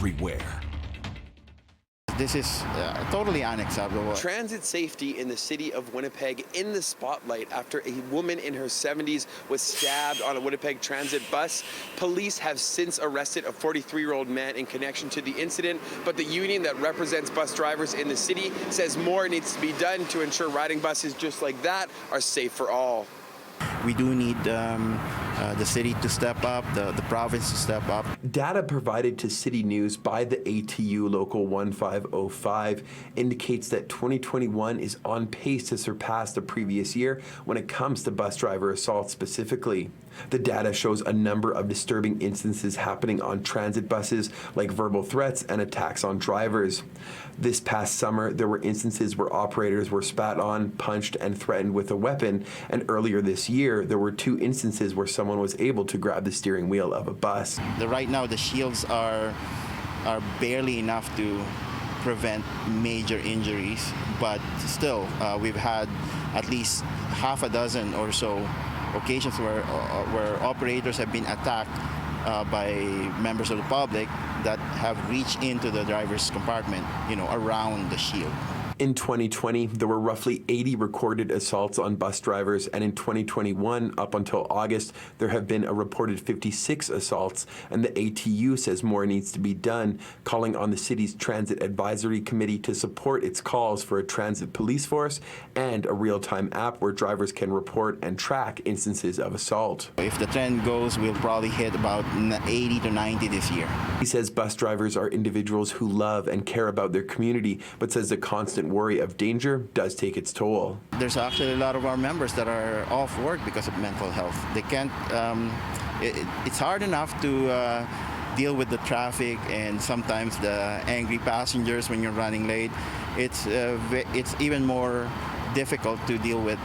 everywhere. This is totally unacceptable. Transit safety in the city of Winnipeg in the spotlight after a woman in her 70s was stabbed on a Winnipeg Transit bus. Police have since arrested a 43-year-old man in connection to the incident, but the union that represents bus drivers in the city says more needs to be done to ensure riding buses just like that are safe for all. We do need the city to step up, the province to step up. Data provided to City News by the ATU Local 1505 indicates that 2021 is on pace to surpass the previous year when it comes to bus driver assaults specifically. The data shows a number of disturbing instances happening on transit buses, like verbal threats and attacks on drivers. This past summer, there were instances where operators were spat on, punched, and threatened with a weapon, and earlier this year, there were 2 instances where someone was able to grab the steering wheel of a bus. Right now, the shields are barely enough to prevent major injuries, but still, we've had at least half a dozen or so occasions where operators have been attacked by members of the public that have reached into the driver's compartment, around the shield. In 2020, there were roughly 80 recorded assaults on bus drivers, and in 2021, up until August, there have been a reported 56 assaults, and the ATU says more needs to be done, calling on the city's Transit Advisory Committee to support its calls for a transit police force and a real-time app where drivers can report and track instances of assault. If the trend goes, we'll probably hit about 80 to 90 this year. He says bus drivers are individuals who love and care about their community, but says the constant worry of danger does take its toll. There's actually a lot of our members that are off work because of mental health. They can't, it's hard enough to deal with the traffic and sometimes the angry passengers when you're running late. It's even more difficult to deal with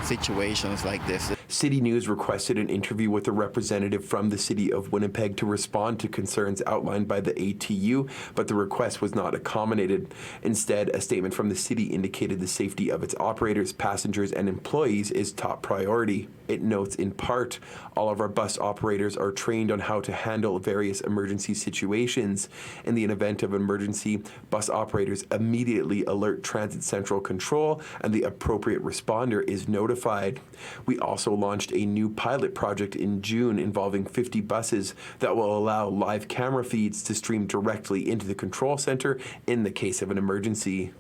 situations like this. City News requested an interview with a representative from the City of Winnipeg to respond to concerns outlined by the ATU, but the request was not accommodated. Instead, a statement from the city indicated the safety of its operators, passengers, and employees is top priority. It notes in part, all of our bus operators are trained on how to handle various emergency situations. In the event of emergency, bus operators immediately alert Transit Central Control and the appropriate responder is notified. We also launched a new pilot project in June involving 50 buses that will allow live camera feeds to stream directly into the control center in the case of an emergency.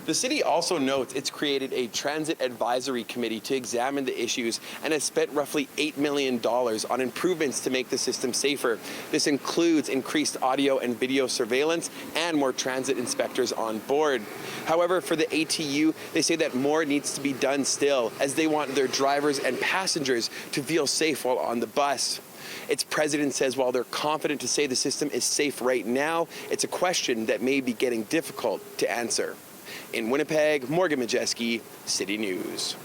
The city also notes it's created a transit advisory committee to examine the issues and has spent roughly $8 million on improvements to make the system safer. This includes increased audio and video surveillance and more transit inspectors on board. However, for the ATU, they say that more needs to be done still, as they want their drivers and passengers to feel safe while on the bus. Its president says while they're confident to say the system is safe right now, it's a question that may be getting difficult to answer. In Winnipeg, Morgan Majeski, City News.